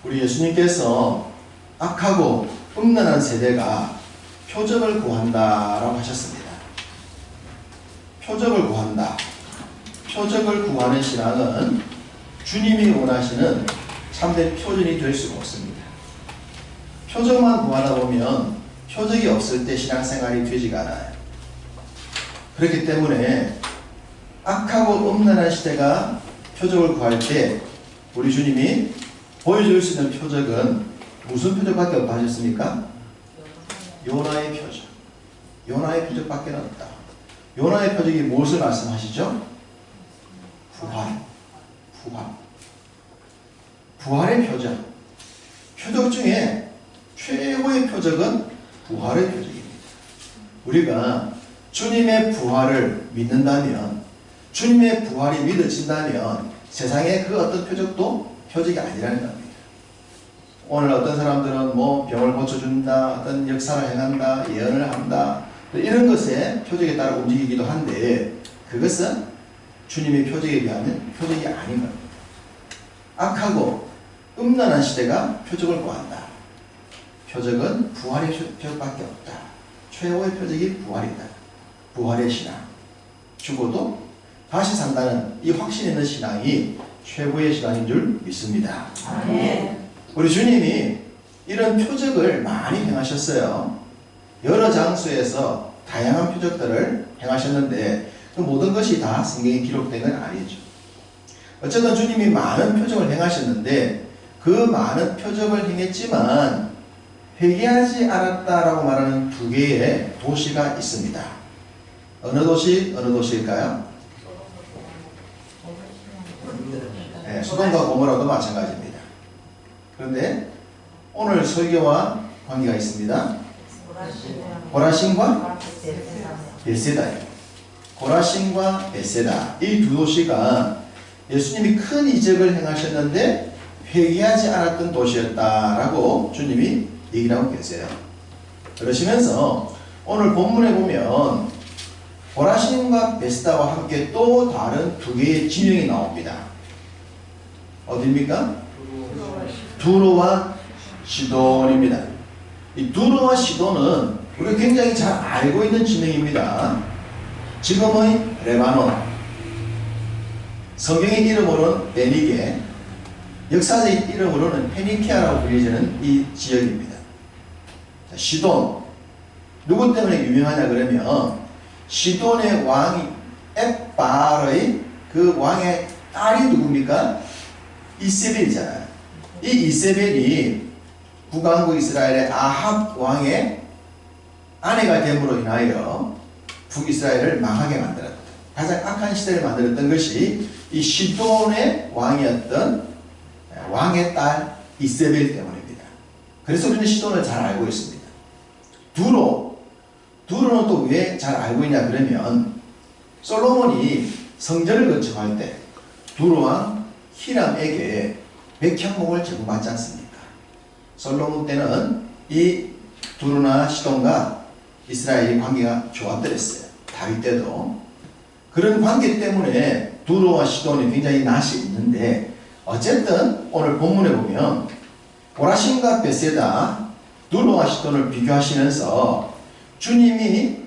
우리 예수님께서 악하고 음란한 세대가 표적을 구한다라고 하셨습니다. 표적을 구한다. 표적을 구하는 신앙은 주님이 원하시는 참된 표준이 될 수가 없습니다. 표적만 구하다 보면 표적이 없을 때 신앙생활이 되지가 않아요. 그렇기 때문에 악하고 음란한 시대가 표적을 구할 때 우리 주님이 보여줄 수 있는 표적은 무슨 표적밖에 없다 하셨습니까? 요나의 표적. 요나의 표적밖에 없다. 요나의 표적이 무엇을 말씀하시죠? 부활. 부활의 표적. 표적 중에 최고의 표적은 부활의 표적입니다. 우리가 주님의 부활을 믿는다면, 주님의 부활이 믿어진다면 세상의 그 어떤 표적도 표적이 아니라는 겁니다. 오늘 어떤 사람들은 뭐 병을 고쳐준다, 어떤 역사를 행한다, 예언을 한다, 이런 것에 표적에 따라 움직이기도 한데 그것은 주님의 표적에 비하면 표적이 아닌 겁니다. 악하고 음란한 시대가 표적을 구한다. 표적은 부활의 표적밖에 없다. 최고의 표적이 부활이다. 부활의 신앙. 죽어도 다시 산다는 이 확신 있는 신앙이 최고의 신앙인 줄 믿습니다. 아멘. 우리 주님이 이런 표적을 많이 행하셨어요. 여러 장소에서 다양한 표적들을 행하셨는데 그 모든 것이 다 성경에 기록된 건 아니죠. 어쨌든 주님이 많은 표적을 행하셨는데 그 많은 표적을 행했지만 회개하지 않았다라고 말하는 두 개의 도시가 있습니다. 어느 도시일까요? 네, 소돔과 고모라도 마찬가지입니다. 그런데 오늘 설교와 관계가 있습니다. 고라신과 벳세다예요. 고라신과 벳세다, 이 두 도시가 예수님이 큰 이적을 행하셨는데 회개하지 않았던 도시였다라고 주님이 얘기를 하고 계세요. 그러시면서 오늘 본문에 보면 고라신과 벳세다와 함께 또 다른 두 개의 지명이 나옵니다. 어디입니까? 두로와 시돈입니다. 이 두로와 시돈은 우리가 굉장히 잘 알고 있는 지명입니다. 지금의 레바논, 성경의 이름으로는 베니게, 역사적인 이름으로는 페니키아라고 불리는 이 지역입니다. 자, 시돈, 누구 때문에 유명하냐 그러면 시돈의 왕이 엣바알의 그 왕의 딸이 누굽니까? 이세벨이잖아요. 이 이세벨이 북왕국 이스라엘의 아합 왕의 아내가 됨으로 인하여 북이스라엘을 망하게 만들었다. 가장 악한 시대를 만들었던 것이 이 시돈의 왕이었던 왕의 딸 이세벨 때문입니다. 그래서 우리는 시돈을 잘 알고 있습니다. 두로는 또 왜 잘 알고 있냐 그러면 솔로몬이 성전을 건축할 때 두로왕 히람에게 백향목을 제공받지 않습니까? 솔로몬 때는 이 두로나 시돈과 이스라엘이 관계가 좋았더랬어요. 다윗 때도. 그런 관계 때문에 두로와 시돈이 굉장히 낯이 있는데 어쨌든 오늘 본문에 보면 고라신과 벳세다, 두로와 시돈을 비교하시면서 주님이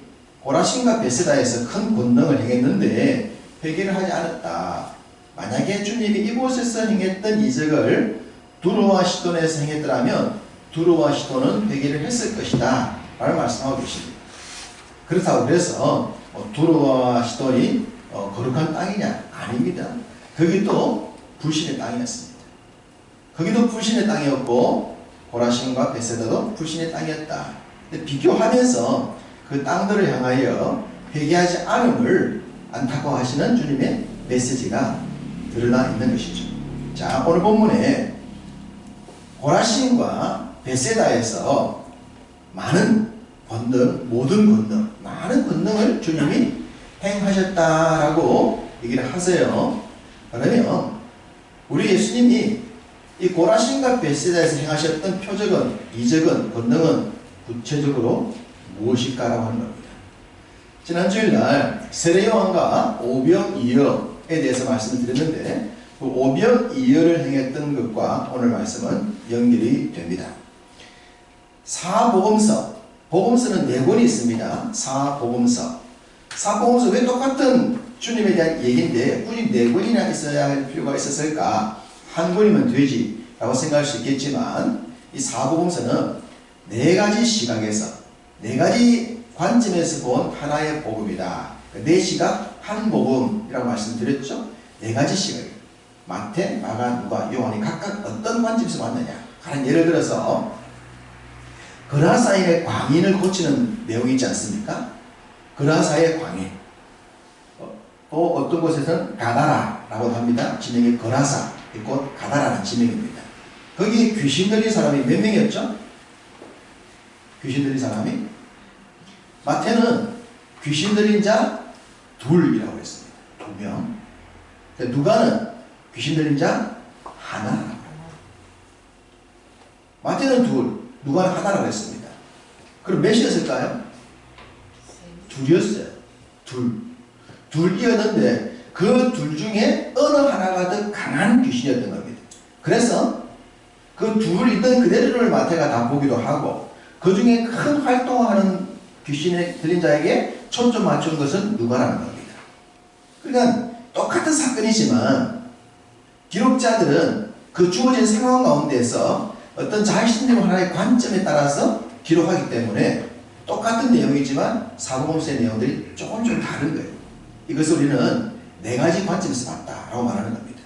고라신과 벳세다에서 큰 권능을 행했는데 회개를 하지 않았다. 만약에 주님이 이곳에서 행했던 이적을 두로와 시돈에서 행했더라면 두로와 시돈은 회개를 했을 것이다 라는 말씀하고 계십니다. 그렇다고 그래서 두로와 시돈이 거룩한 땅이냐? 아닙니다. 거기도 불신의 땅이었습니다. 거기도 불신의 땅이었고 고라신과 벳세다도 불신의 땅이었다. 근데 비교하면서 그 땅들을 향하여 회개하지 않음을 안타까워하시는 주님의 메시지가 드러나 있는 것이죠. 자, 오늘 본문에 고라신과 벳세다에서 많은 권능, 많은 권능을 주님이 행하셨다라고 얘기를 하세요. 그러면 우리 예수님이 이 고라신과 벳세다에서 행하셨던 표적은, 이적은, 권능은 구체적으로 무엇일까라고 하는 겁니다. 지난 주일날 세례요한과 오병이어에 대해서 말씀을 드렸는데 그 오병이어를 행했던 것과 오늘 말씀은 연결이 됩니다. 사복음서, 복음서는 4권이 있습니다. 사복음서 왜 똑같은 주님에 대한 얘기인데 굳이 4권이나 있어야 할 필요가 있었을까? 한 권이면 되지 라고 생각할 수 있겠지만 이 사복음서는 4가지 시각에서 4가지 관점에서 본 하나의 복음이다. 4시각 한 복음이라고 말씀드렸죠. 4가지 시각이에요. 마태, 마가, 누가, 요한이 각각 어떤 관점에서 봤느냐. 가령 예를 들어서 그라사인의 광인을 고치는 내용이 있지 않습니까? 그라사의 광인. 또 어떤 곳에서는 가다라라고 합니다. 지명이 그라사, 곧 가다라는 지명입니다. 거기 귀신 들린 사람이 몇 명이었죠? 귀신 들린 사람이? 마태는 귀신 들린 자 둘이라고 했습니다. 2명. 누가는 귀신 들린 자 하나. 마태는 둘, 누가는 하나라고 했습니다. 그럼 몇이었을까요? 둘이었어요. 둘이었는데 그 둘 중에 어느 하나가 더 강한 귀신이었던 겁니다. 그래서 그 둘 있던 그대로를 마태가 다 보기도 하고 그 중에 큰 활동하는 귀신에 들린 자에게 초점 맞춘 것은 누가라는 겁니다. 그러니까 똑같은 사건이지만 기록자들은 그 주어진 상황 가운데서 어떤 자신들 하나의 관점에 따라서 기록하기 때문에 똑같은 내용이지만 사복음서의 내용들이 조금 다른 거예요. 이것을 우리는 4가지 관점에서 봤다라고 말하는 겁니다.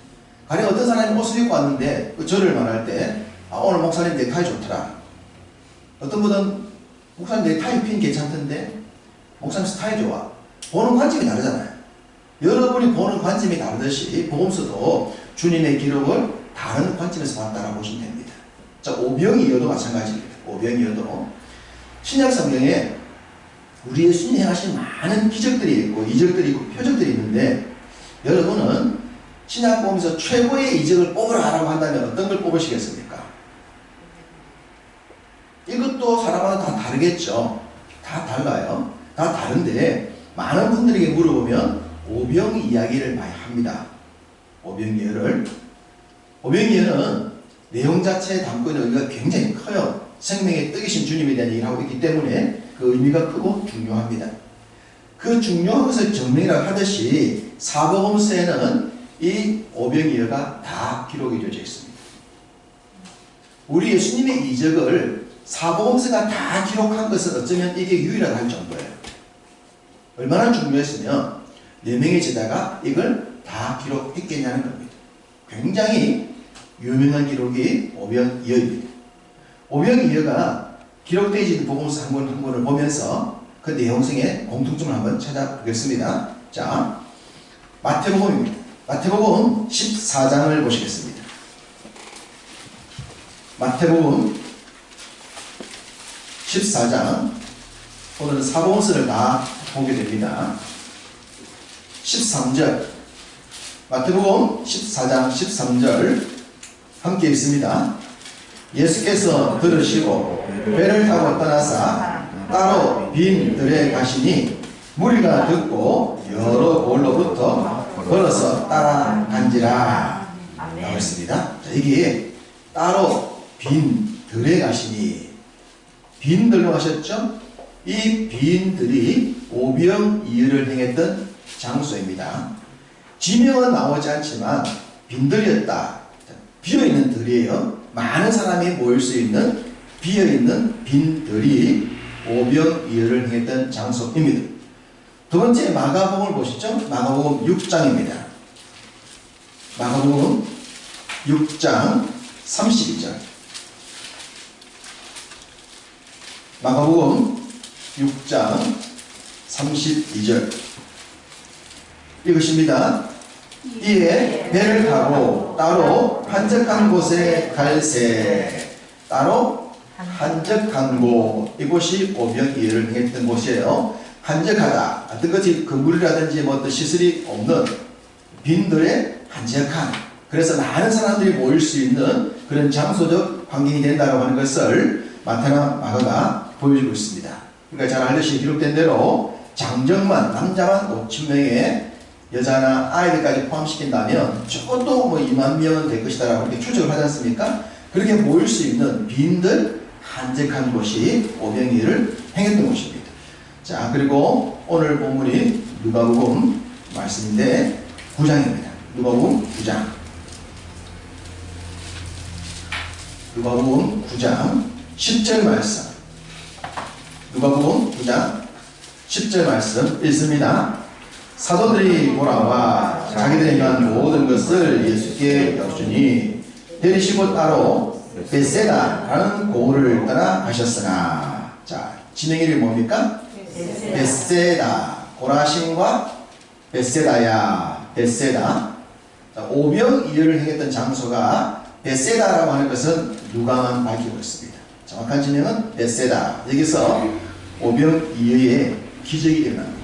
가령 어떤 사람이 옷을 입고 왔는데 저를 말할 때 오늘 목사님 넥타이 좋더라. 어떤 분은 목사님 넥타이 핀 괜찮던데 목사님 스타일 좋아. 보는 관점이 다르잖아요. 여러분이 보는 관점이 다르듯이 복음서도 주님의 기록을 다른 관점에서 봤다라고 보시면 됩니다. 자, 오병이어도 마찬가지입니다. 오병이어도 신약 성경에 우리 예수님이 행하신 많은 기적들이 있고 이적들이 있고 표적들이 있는데 여러분은 신약 복음에서 최고의 이적을 뽑으라라고 한다면 어떤 걸 뽑으시겠습니까? 이것도 사람마다 다 다르겠죠. 다 달라요. 다 다른데 많은 분들에게 물어보면 오병 이야기를 많이 합니다. 오병이어는 내용 자체에 담고 있는 의미가 굉장히 커요. 생명의 떡이신 주님에 대한 얘기를 하고 있기 때문에 그 의미가 크고 중요합니다. 그 중요한 것을 정리를 하듯이 사복음서에는 이 오병이어가 다 기록이 되어져 있습니다. 우리 예수님의 이적을 사복음서가 다 기록한 것은 어쩌면 이게 유일하다 할 정도예요. 얼마나 중요했으면 4명의 제자가 이걸 다 기록했겠냐는 겁니다. 굉장히 유명한 기록이 오병이어입니다. 오병이어가 기록되어 있는 복음서 한 권을 보면서 그 내용성의 공통점을 한번 찾아보겠습니다. 자, 마태복음입니다. 마태복음 14장을 보시겠습니다. 마태복음 14장, 오늘은 사복음서를 다 보게 됩니다. 13절, 마태복음 14장 13절 함께 읽습니다. 예수께서 들으시고 배를 타고 떠나사 따로 빈 들에 가시니 무리가 듣고 여러 곳로부터 걸어서 따라간지라 라고 했습니다. 자, 여기에 따로 빈 들에 가시니 빈 들로 가셨죠? 이 빈 들이 오병이어를 행했던 장소입니다. 지명은 나오지 않지만 빈들이었다. 비어있는 들이에요. 많은 사람이 모일 수 있는 비어있는 빈들이 오병이어를 행했던 장소입니다. 두 번째 마가복음을 보시죠. 마가복음 6장입니다. 마가복음 6장 32절. 마가복음 6장 32절 읽으십니다. 이에 배를 타고 따로 한적한 곳에 갈새. 따로 한적한 곳, 이곳이 오병이어를 행했던 곳이에요. 한적하다, 어떤 것이 건물이라든지 뭐 어떤 시설이 없는 빈들에 한적한, 그래서 많은 사람들이 모일 수 있는 그런 장소적 환경이 된다고 하는 것을 마태나 마가가 보여주고 있습니다. 그러니까 잘 알듯이 기록된 대로 장정만, 남자만 5,000명의 여자나 아이들까지 포함시킨다면 적어도 뭐 2만 명은 될 것이다라고 이렇게 추정을 하지 않습니까? 그렇게 모일 수 있는 빈들 한적한 곳이 오병이어를 행했던 곳입니다. 자, 그리고 오늘 본문이 누가복음 말씀인데 9장입니다. 누가복음 9장. 누가복음 9장 10절 말씀. 누가복음 9장 10절 말씀 읽습니다. 사도들이 돌아와 자기들이 행한 모든 것을 예수께 여쭈니 데리시고 따로 베세다라는 고을을 떠나 가셨으나. 자, 진행일이 뭡니까? 베세다. 고라신과 베세다야. 베세다. 오병이어를 행했던 장소가 베세다라고 하는 것은 누가만 밝히고 있습니다. 정확한 진행은 베세다. 여기서 오병이어의 기적이 일어납니다.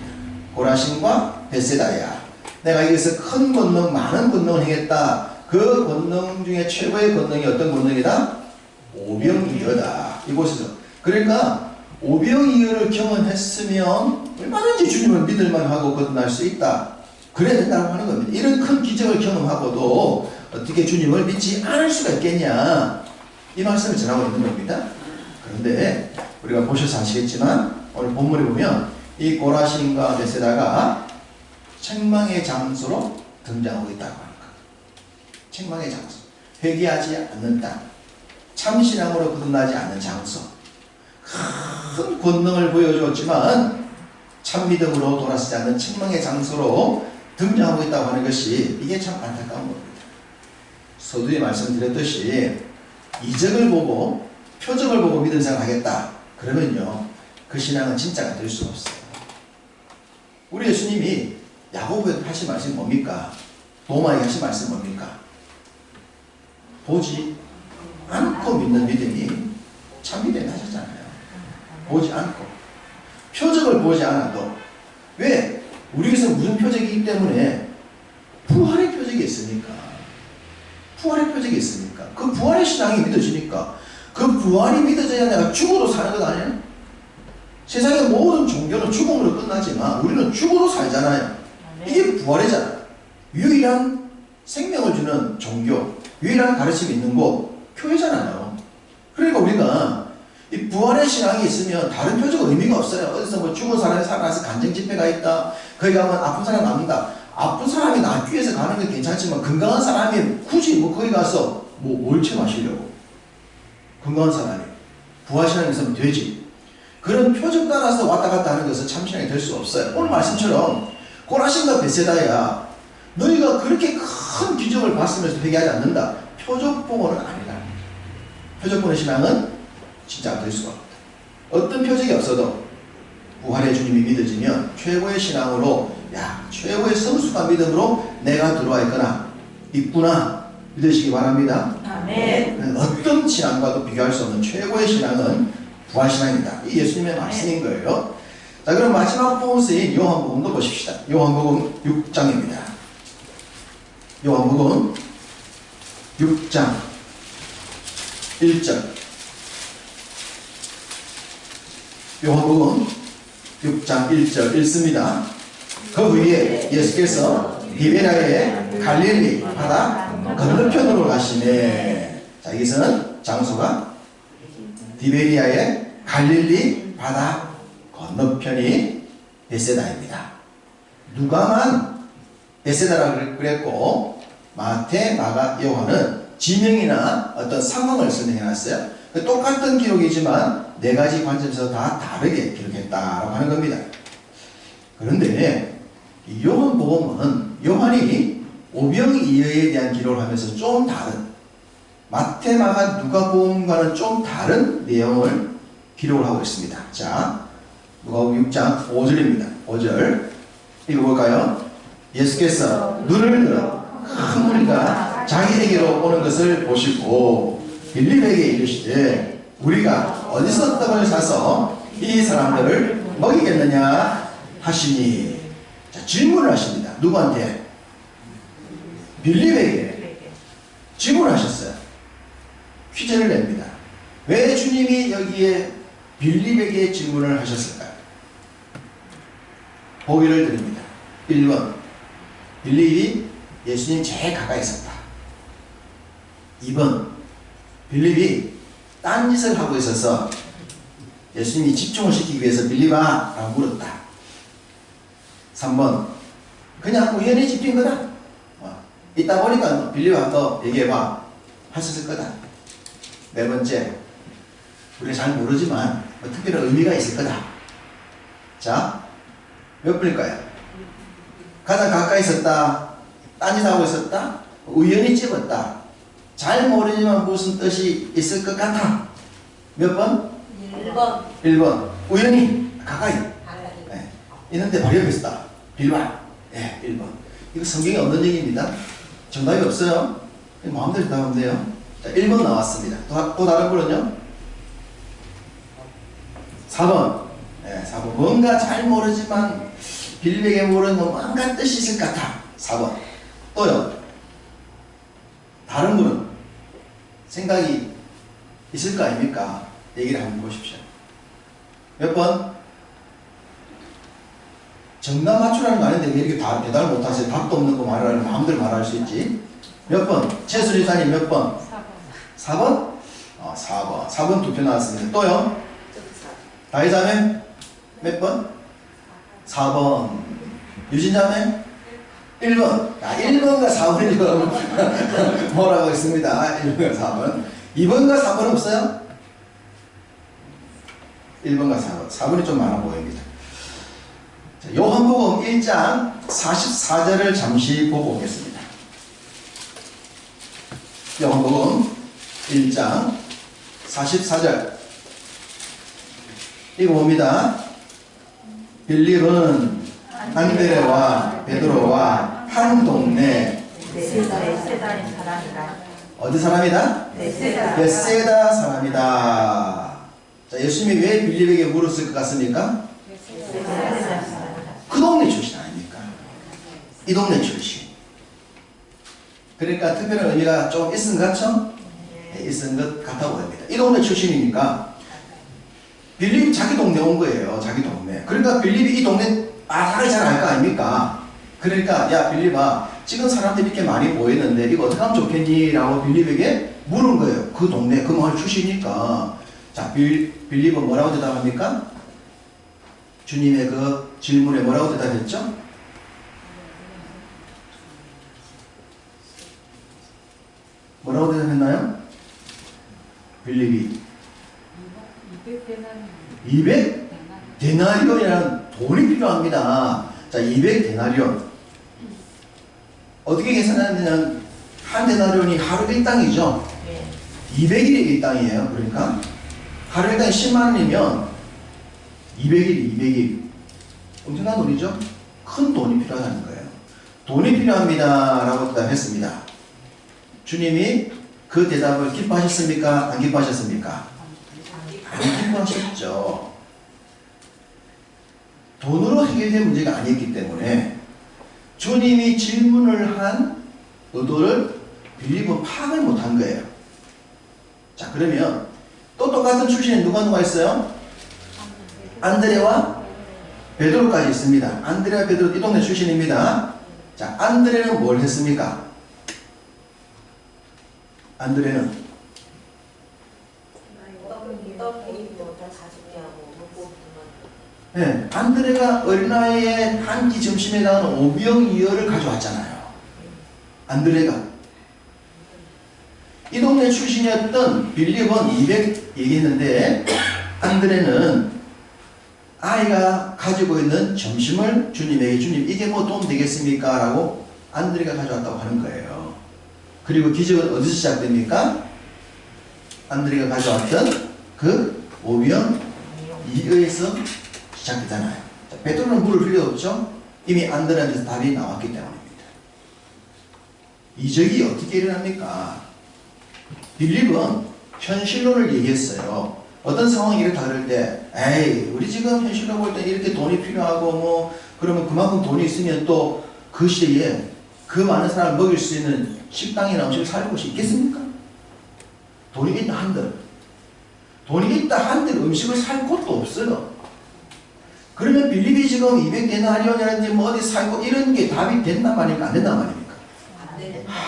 고라신과 베세다야. 내가 여기서 큰 권능, 많은 권능을 행했다. 그 권능 중에 최고의 권능이 어떤 권능이다? 오병이어다. 이곳에서. 그러니까 오병이어를 경험했으면 얼마든지 주님을 믿을만 하고 거듭날 수 있다. 그래야 된다고 하는 겁니다. 이런 큰 기적을 경험하고도 어떻게 주님을 믿지 않을 수가 있겠냐. 이 말씀을 전하고 있는 겁니다. 그런데 우리가 보셔서 아시겠지만 오늘 본문에 보면 이 고라신과 베세다가 책망의 장소로 등장하고 있다고 합니다. 책망의 장소. 회개하지 않는 땅. 참신함으로 거듭나지 않는 장소. 큰 권능을 보여주었지만 참믿음으로 돌아서지 않는 책망의 장소로 등장하고 있다고 하는 것이 이게 참 안타까운 겁니다. 서두에 말씀드렸듯이 이적을 보고 표적을 보고 믿음 생활하겠다. 그러면요 그 신앙은 진짜가 될 수가 없어요. 우리 예수님이 야고보에 하신 말씀이 뭡니까? 도마에게 하신 말씀이 뭡니까? 보지 않고 믿는 믿음이 참 믿음이 하셨잖아요. 보지 않고 표적을 보지 않아도. 왜? 우리에서 무슨 표적이기 때문에 부활의 표적이 있으니까. 부활의 표적이 있으니까. 그 부활의 신앙이 믿어지니까. 그 부활이 믿어져야 내가 죽어도 사는 것 아니에요? 세상의 모든 종교는 죽음으로 끝나지만 우리는 죽어도 살잖아요. 이게 부활이잖아요. 유일한 생명을 주는 종교, 유일한 가르침이 있는 곳, 교회잖아요. 그러니까 우리가 이 부활의 신앙이 있으면 다른 표적은 의미가 없어요. 어디서 뭐 죽은 사람이 살아나서 간증 집회가 있다. 거기 가면 아픈 사람이 납니다. 아픈 사람이 낫기 위해서 가는 건 괜찮지만 건강한 사람이 굳이 뭐 거기 가서 뭘 체마시려고. 건강한 사람이. 부활신앙이 있으면 되지. 그런 표적 따라서 왔다 갔다 하는 것은 참신앙이 될 수 없어요. 오늘 말씀처럼 고라신과 베세다야 너희가 그렇게 큰 기적을 봤으면서 회개하지 않는다. 표적 보고는 아니다. 표적 보는 신앙은 진짜 될 수가 없다. 어떤 표적이 없어도 부활의 주님이 믿어지면 최고의 신앙으로 최고의 성숙한 믿음으로 내가 들어와 있구나 믿으시기 바랍니다. 아멘. 어떤 신앙과도 비교할 수 없는 최고의 신앙은 부활신앙이다. 이 예수님의 말씀인 거예요. 자, 그럼 마지막 본서인 요한복음도 보십시다. 요한복음 6장입니다. 요한복음 6장 1절. 요한복음 6장 1절 읽습니다. 그 후에 예수께서 디베랴의 갈릴리 바다 건너편으로 가시네. 자, 여기서는 장소가 디베리아의 갈릴리 바다 건너편이 베세다입니다. 누가만 베세다라고 그랬고 마태, 마가, 요한은 지명이나 어떤 상황을 설명해놨어요. 똑같은 기록이지만 네 가지 관점에서 다 다르게 기록했다라고 하는 겁니다. 그런데 이 요한복음은 요한이 오병이어에 대한 기록을 하면서 좀 다른 마태, 마가, 누가복음과는 좀 다른 내용을 기록을 하고 있습니다. 자, 누가복음 6장 5절입니다. 5절 읽어볼까요? 예수께서 눈을 들어 큰 무리가 자기에게로 오는 것을 보시고 빌립에게 이르시되 우리가 어디서 떡을 사서 이 사람들을 먹이겠느냐 하시니. 자, 질문을 하십니다. 누구한테? 빌립에게 질문을 하셨어요. 퀴즈를 냅니다. 왜 주님이 여기에 빌립에게 질문을 하셨을까요? 보기를 드립니다. 1번 빌립이 예수님 제일 가까이 있었다. 2번, 빌립이 딴짓을 하고 있어서 예수님이 집중을 시키기 위해서 빌립아 라고 물었다. 3번, 그냥 우연히 집힌 거다. 있다 보니까 빌립아 너 얘기해봐 하셨을 거다. 4번째, 우리가 잘 모르지만 특별한 의미가 있을 거다. 자, 몇 분일까요? 가장 가까이 있었다, 딴짓하고 있었다, 우연히 집었다, 잘 모르지만 무슨 뜻이 있을 것 같아. 몇 번? 1번. 1번, 우연히 가까이. 네. 있는데 바로 옆에 있었다. 빌립아. 네, 1번. 이거 성경에 없는 얘기입니다. 정답이 없어요. 마음대로 대답하면 돼요. 자, 1번 나왔습니다. 또 다른 분은요? 4번. 네, 4번. 뭔가 잘 모르지만 빌립에게 모르는 뭔가 뜻이 있을 것 같아. 4번. 또요? 다른 분은 생각이 있을 거 아닙니까? 얘기를 한번 보십시오. 몇 번? 정답 맞추라는 거 아닌데 왜 이렇게 다 대답을 못하세요? 답도 없는 거 말하는 마음대로 말할 수 있지. 몇 번? 최순희 사님 몇 번? 4번. 4번? 4번. 4번 두 표 나왔습니다. 또요? 다혜자매 몇 번? 4번. 유진자매 1번. 1번과 4번이 뭐라고 했습니다. 1번과 4번. 2번과 4번 없어요? 1번과 4번. 4번이 좀 많아 보입니다. 자, 요한복음 1장 44절을 잠시 보고 오겠습니다. 요한복음 1장 44절 이거 봅니다. 빌립은 안드레와 베드로와 한 동네 베세다의 사람이다. 어디 사람이다? 베세다 사람이다. 자, 예수님이 왜 빌립에게 물었을 것 같습니까? 그 동네 출신 아닙니까? 이 동네 출신. 그러니까 특별한 의미가 좀 있은 것 같죠? 네, 있은 것 같아 보입니다. 이 동네 출신이니까 빌립이 자기 동네 온 거예요. 자기 동네. 그러니까 빌립이 이 동네 말을 잘 알 거 아닙니까? 그러니까 야 빌립아 지금 사람들이 이렇게 많이 모이는데 이거 어떻게 하면 좋겠니? 라고 빌립에게 물은 거예요. 그 동네 그 마을 출신이니까. 자, 빌립은 뭐라고 대답합니까? 주님의 그 질문에 뭐라고 대답했죠? 뭐라고 대답했나요? 빌립이 200 데나리온이라는 돈이 필요합니다. 자, 200 데나리온 어떻게 계산하냐면 한 데나리온이 하루 일당이죠. 200일이 일당이에요. 그러니까 하루 일당이 10만 원이면 200일 엄청난 돈이죠. 큰 돈이 필요하다는 거예요. 돈이 필요합니다 라고 대답했습니다. 주님이 그 대답을 기뻐하셨습니까? 안 기뻐하셨습니까? 안 기뻐하셨죠. 돈으로 해결된 문제가 아니었기 때문에 주님이 질문을 한 의도를 빌립은 파악을 못한 거예요. 자, 그러면 또 똑같은 출신에 누가 있어요? 안드레와 베드로까지 있습니다. 안드레와 베드로 이 동네 출신입니다. 자, 안드레는 뭘 했습니까? 안드레는 네, 안드레가 어린아이의 한 끼 점심에 나온 오병이어를 가져왔잖아요. 안드레가 이 동네 출신이었던 빌립은 200 얘기했는데 안드레는 아이가 가지고 있는 점심을 주님에게 주님 이게 뭐 도움 되겠습니까? 라고 안드레가 가져왔다고 하는 거예요. 그리고 기적은 어디서 시작됩니까? 안드레가 가져왔던 그 오병이어에서 시작되잖아요. 베드로는 물을 필요 없죠? 이미 안드레한테서 답이 나왔기 때문입니다. 이적이 어떻게 일어납니까? 빌립은 현실론을 얘기했어요. 어떤 상황이 이렇게 다를 때 에이 우리 지금 현실로 볼 때 이렇게 돈이 필요하고 뭐 그러면 그만큼 돈이 있으면 또 그 시대에 그 많은 사람을 먹일 수 있는 식당이나 음식을 살 곳이 있겠습니까? 돈이 있다 한들 돈이 있다 한들 음식을 살 곳도 없어요. 그러면 빌립이 지금 200데나리온이라든지 뭐 어디 살고 이런 게 답이 된단 말입니까? 안 된단 말입니까?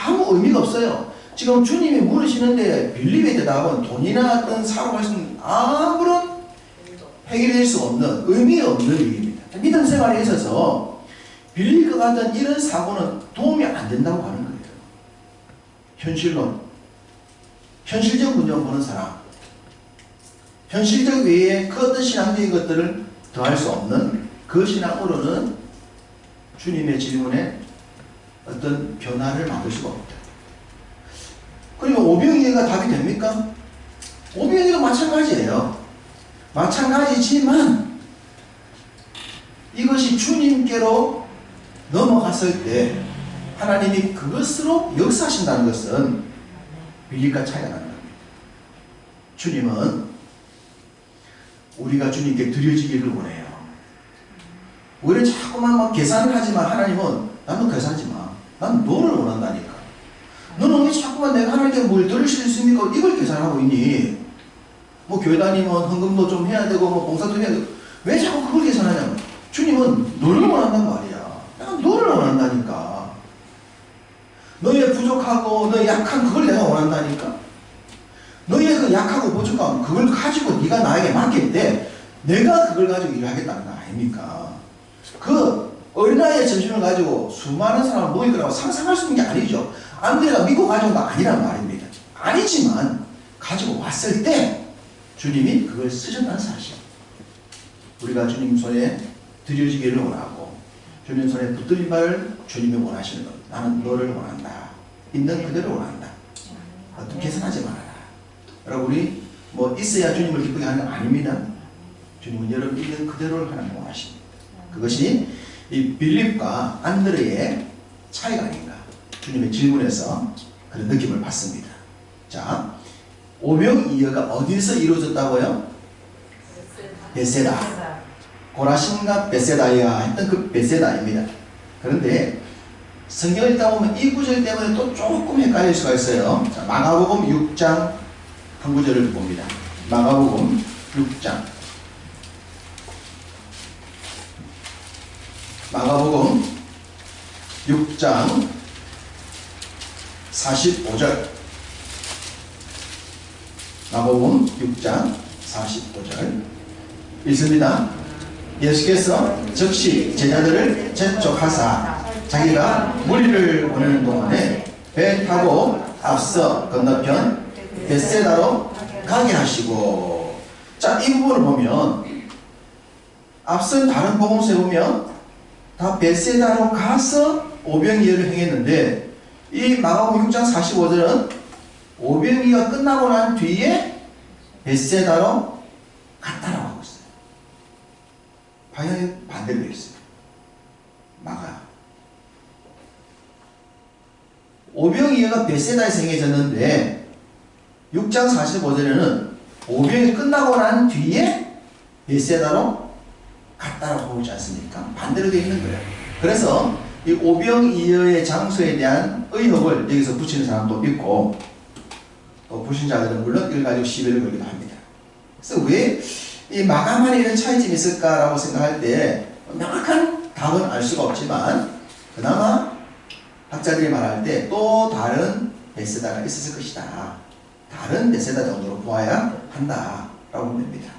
아무 의미가 없어요. 지금 주님이 물으시는데 빌립의 대답은 돈이나 어떤 사고 할 수 있는 아무런 해결될 수 없는 의미 없는 얘기입니다. 믿음 생활에 있어서 빌립과 같은 이런 사고는 도움이 안 된다고 하는 거예요. 현실론, 현실적 문제만 보는 사람, 현실적 외에 그 어떤 신앙적인 것들을 더할 수 없는 그 신앙으로는 주님의 질문에 어떤 변화를 만들 수가 없다. 그러면 오병이어가 답이 됩니까? 오병이어도 마찬가지예요. 마찬가지지만 이것이 주님께로 넘어갔을 때 하나님이 그것으로 역사하신다는 것은 빌립과 차이가 난다. 주님은 우리가 주님께 드려지기를 원해요. 우리는 자꾸만 막 계산을 하지만 하나님은 나는 계산하지 마. 난 너를 원한다니까. 너는 왜 자꾸만 내가 하나님께 뭘 드릴 수 있습니까? 이걸 계산하고 있니? 뭐 교회 다니면 헌금도 좀 해야 되고 뭐 봉사도 해야 되고 왜 자꾸 그걸 계산하냐면 주님은 너를 원한단 말이야. 난 너를 원한다니까. 너의 부족하고 너의 약한 그걸 내가 원한다니까. 너의 그 약하고 부족한 그걸 가지고 네가 나에게 맡길 때 내가 그걸 가지고 일하겠다는 거 아닙니까? 그 어린아이의 점심을 가지고 수많은 사람을 모일 거라고 상상할 수 있는 게 아니죠. 안드레가 믿고 가져온 거 아니란 말입니다. 아니지만 가지고 왔을 때 주님이 그걸 쓰셨다는 사실. 우리가 주님 손에 드려지기를 원하고 주님 손에 붙들린 바를 주님이 원하시는 것. 나는 너를 원한다. 있는 그대로 원한다. 어떤 계산하지 말아라. 여러분 우리 뭐 있어야 주님을 기쁘게 하는 건 아닙니다. 주님은 여러분 있는 그대로를 하나님 원하십니다. 그것이 이 빌립과 안드레의 차이가 아닌가. 주님의 질문에서 그런 느낌을 받습니다. 자, 오병이어가 어디서 이루어졌다고요? 베세다. 고라신과 베세다야 했던 그 베세다입니다. 그런데 성경을 읽다 보면 이 구절 때문에 또 조금 헷갈릴 수가 있어요. 자, 마가복음 6장 한 구절을 봅니다. 마가복음 6장. 마가복음 6장 45절. 마가복음 6장 45절 읽습니다. 예수께서 즉시 제자들을 재촉하사 자기가 무리를 보내는 동안에 배 타고 앞서 건너편 벳세다로 가게 하시고. 자, 이 부분을 보면 앞선 다른 복음서에 보면 다 벳세다로 가서 오병이어를 행했는데 이 마가복음 6장 45절은 오병이어가 끝나고 난 뒤에 벳세다로 갔다라고 하고 있어요. 방향이 반대로 되어 있어요. 마가 오병이어가 벳세다에서 행해졌는데 6장 45절에는 오병이 끝나고 난 뒤에 벳세다로 갔다라고 하고 있지 않습니까? 반대로 되어 있는 거예요. 그래서 이 오병이어의 장소에 대한 의혹을 여기서 붙이는 사람도 있고 또 불신자들은 물론 이걸 가지고 시비를 걸기도 합니다. 그래서 왜 이 마가만에 이런 차이점이 있을까라고 생각할 때 명확한 답은 알 수가 없지만 그나마 학자들이 말할 때 또 다른 벳세다가 있었을 것이다. 다른 벳세다 정도로 보아야 한다라고 봅니다.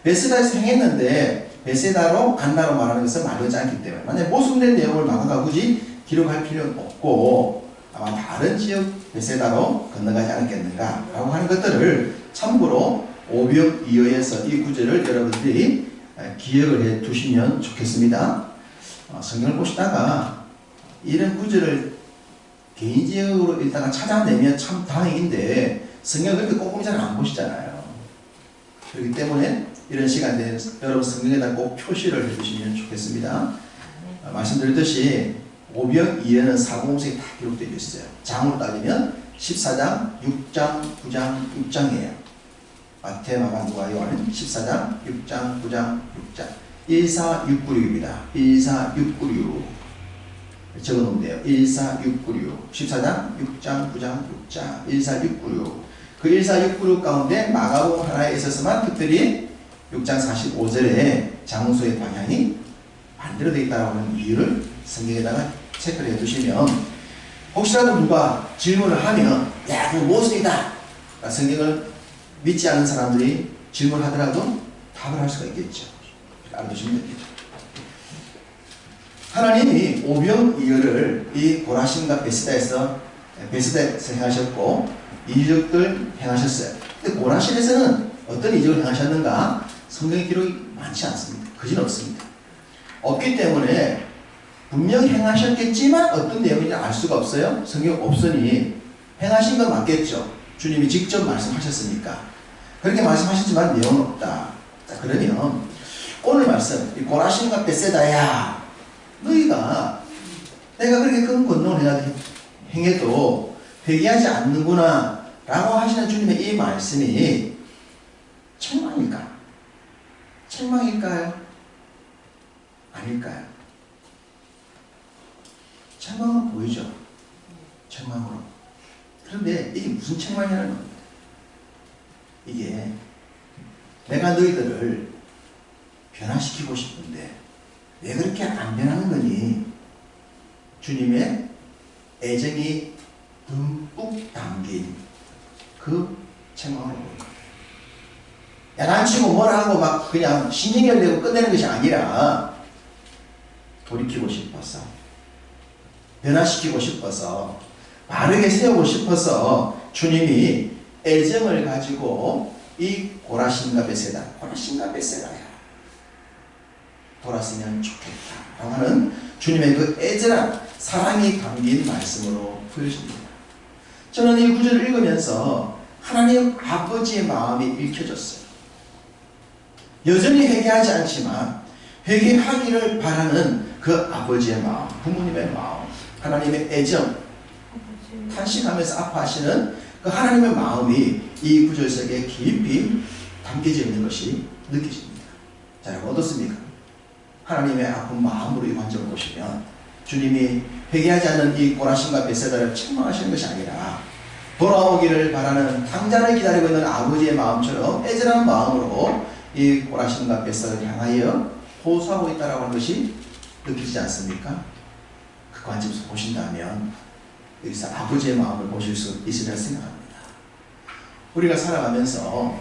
벳세다에서 행했는데 벳세다로 간다고 말하는 것은 말하지 않기 때문에 만약 모순된 내용을 마가가 굳이 기록할 필요는 없고 아마 다른 지역 벳세다로 건너가지 않았겠는가라고 하는 것들을 참고로 오병이어에서 이 구절을 여러분들이 기억을 해 두시면 좋겠습니다. 성경을 보시다가 이런 구절을 개인적으로 일단 찾아내면 참 다행인데 성경을 그렇게 꼼꼼히 잘 안 보시잖아요. 그렇기 때문에 이런 시간에 여러분 성경에다 꼭 표시를 해주시면 좋겠습니다. 말씀드렸듯이 오병이어는 사복음서에 다 기록되어 있어요. 장으로 따지면 14장, 6장, 9장, 6장이에요. 마태, 마가, 누가, 요한은 14장, 6장, 9장, 6장 14696입니다. 14696 적어놓으면 돼요. 14696 14장, 6장, 9장, 6장 14696 그 14696 가운데 마가복음 하나에 있어서만 특별히 6장 45절에 장소의 방향이 반대로 되어 있다고 하는 이유를 성경에다가 체크를 해두시면 혹시라도 누가 질문을 하면 야 그거 무엇이다 성경을 믿지 않는 사람들이 질문하더라도 답을 할 수가 있겠죠. 알아두시면 됩니다. 하나님이 오병이어를 이 고라신과 베스다에서 행하셨고 이적들 행하셨어요. 근데 고라신에서는 어떤 이적을 행하셨는가? 성경의 기록이 많지 않습니다. 그지는 없습니다. 없기 때문에 분명 행하셨겠지만 어떤 내용인지 알 수가 없어요. 성경 없으니 행하신 건 맞겠죠. 주님이 직접 말씀하셨으니까. 그렇게 말씀하셨지만 내용은 없다. 자, 그러면 오늘 말씀 이 고라신과 베세다야 너희가 내가 그렇게 큰 권능을 행해도 회개하지 않는구나 라고 하시는 주님의 이 말씀이 책망일까? 책망일까요? 아닐까요? 책망은 보이죠? 책망으로. 그런데 이게 무슨 책망이라는 겁니다. 이게 내가 너희들을 변화시키고 싶은데 왜 그렇게 안 변하는 거니? 주님의 애정이 듬뿍 담긴 그 책망으로 보입니다. 야단치고 뭐라 하고 막 그냥 신경을 내고 끝내는 것이 아니라 돌이키고 싶어서 변화시키고 싶어서 바르게 세우고 싶어서 주님이 애정을 가지고 이 고라신과 베세다 고라신과 베세다야 돌았으면 좋겠다 라고 하는 주님의 그 애절한 사랑이 담긴 말씀으로 보여집니다. 저는 이 구절을 읽으면서 하나님 아버지의 마음이 읽혀졌어요. 여전히 회개하지 않지만 회개하기를 바라는 그 아버지의 마음, 부모님의 마음, 하나님의 애정, 탄식하면서 아파하시는 그 하나님의 마음이 이 구절 속에 깊이 담겨져 있는 것이 느껴집니다. 자, 여러분 어떻습니까? 하나님의 아픈 마음으로 이 관점을 보시면 주님이 회개하지 않는 이 고라신과 베세다를 책망하시는 것이 아니라 돌아오기를 바라는 탕자를 기다리고 있는 아버지의 마음처럼 애절한 마음으로 이 고라신과 베세다를 향하여 호소하고 있다는 것이 느끼지 않습니까? 그 관점에서 보신다면 여기서 아버지의 마음을 보실 수 있으리라 생각합니다. 우리가 살아가면서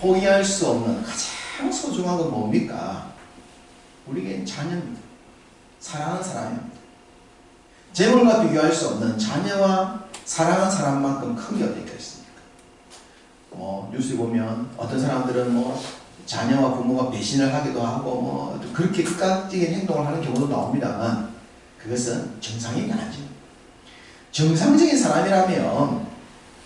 포기할 수 없는 가장 소중한 건 뭡니까? 우리에겐 자녀입니다. 사랑하는 사람입니다. 재물과 비교할 수 없는 자녀와 사랑하는 사람만큼 큰 게 어디 있겠습니까? 뉴스에 보면 어떤 사람들은 자녀와 부모가 배신을 하기도 하고 그렇게 극단적인 행동을 하는 경우도 나옵니다만 그것은 정상이 아니죠. 정상적인 사람이라면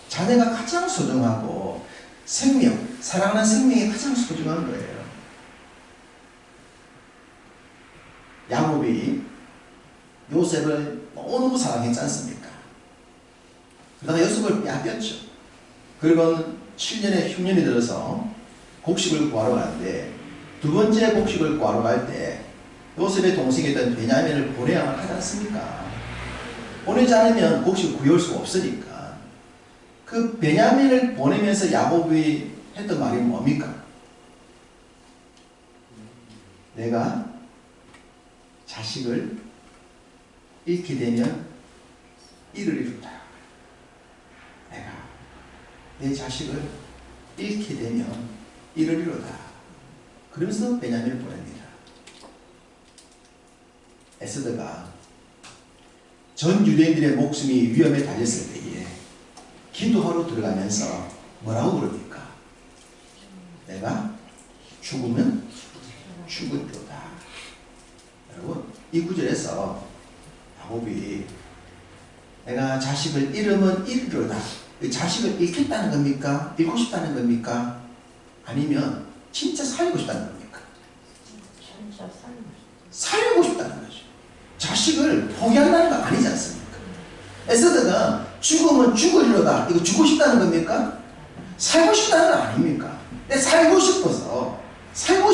자녀가 가장 소중하고 생명, 사랑하는 생명이 가장 소중한 거예요. 야곱이 요셉을 너무너무 사랑했지 않습니까? 그러다가 요셉을 빼앗겼죠. 그리고 7년의 흉년이 들어서 곡식을 구하러 가는데 두 번째 곡식을 구하러 갈 때 요셉의 동생이었던 베냐민을 보내야 하지 않습니까? 보내지 않으면 곡식을 구해올 수가 없으니까 그 베냐민을 보내면서 야곱이 했던 말이 뭡니까? 내가 자식을 잃게 되면 이를 이루다. 내가 내 자식을 잃게 되면 이를 이루다. 그러면서 베냐민을 보냅니다. 에스더가 전 유대인들의 목숨이 위험에 달렸을 때에 기도하러 들어가면서 뭐라고 그럽니까? 내가 죽으면 죽으리로다. 여러분 이 구절에서 야곱이 내가 자식을 잃으면 잃으리로다. 자식을 잃겠다는 겁니까? 잃고 싶다는 겁니까? 아니면 진짜 살리고 싶다는 겁니까? 진짜 살리고 싶다는 거죠. 자식을 포기한다는 거 아니지 않습니까? 에스더가 죽으면 죽으리로다. 이거 죽고 싶다는 겁니까? 살고 싶다는 거 아닙니까? 근데 살고 싶어서 살리고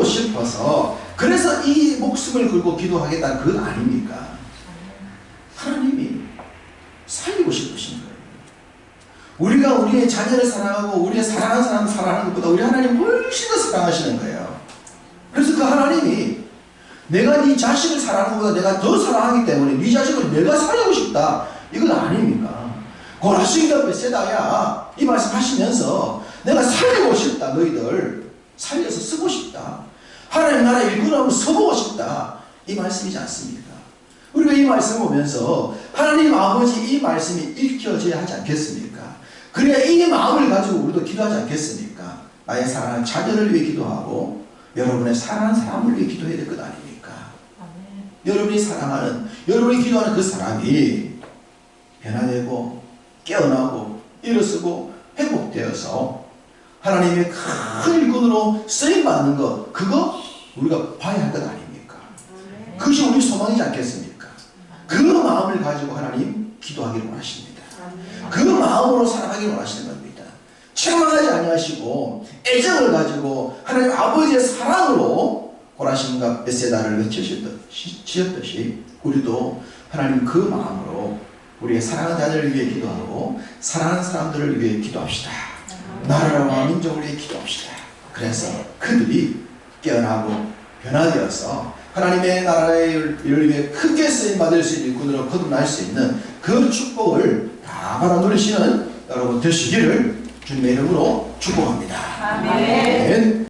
싶어서 그래서 이 목숨을 걸고 기도하겠다는 그건 아닙니까? 하나님이 살리고 싶으신 거예요. 우리가 우리의 자녀를 사랑하고 우리의 사랑하는 사람을 사랑하는 것보다 우리 하나님 훨씬 더 사랑하시는 거예요. 그래서 그 하나님이 내가 네 자식을 사랑하는 것보다 내가 더 사랑하기 때문에 네 자식을 내가 살리고 싶다. 이건 아닙니까? 고라신과 베세다야 이 말씀 하시면서 내가 살리고 싶다. 너희들 살려서 쓰고 싶다. 하나님 나라 일꾼하고 서보고 싶다. 이 말씀이지 않습니까? 우리가 이 말씀을 보면서 하나님 아버지 이 말씀이 읽혀져야 하지 않겠습니까? 그래야 이 마음을 가지고 우리도 기도하지 않겠습니까? 나의 사랑하는 자녀를 위해 기도하고 여러분의 사랑하는 사람을 위해 기도해야 될 것 아닙니까? 아멘. 여러분이 사랑하는, 여러분이 기도하는 그 사람이 변화되고 깨어나고 일어서고 회복되어서 하나님의 큰 일꾼으로 쓰임받는 것, 그거 우리가 봐야 할 것 아닙니까? 그것이 우리 소망이지 않겠습니까? 그 마음을 가지고 하나님 기도하기를 원하십니다. 그 마음으로 살아가기를 원하시는 겁니다. 책망하지 아니하시고 애정을 가지고 하나님 아버지의 사랑으로 고라신과 베세다를 외치셨듯이 우리도 하나님 그 마음으로 우리의 사랑하는 자들을 위해 기도하고 사랑하는 사람들을 위해 기도합시다. 나라와 민족을 위해 기도합시다. 그래서 그들이 깨어나고 변화되어서 하나님의 나라를 위해 크게 쓰임받을 수 있는 일꾼으로 거듭날 수 있는 그 축복을 다 받아 누리시는 여러분 되시기를 주님의 이름으로 축복합니다. 아멘. 아멘.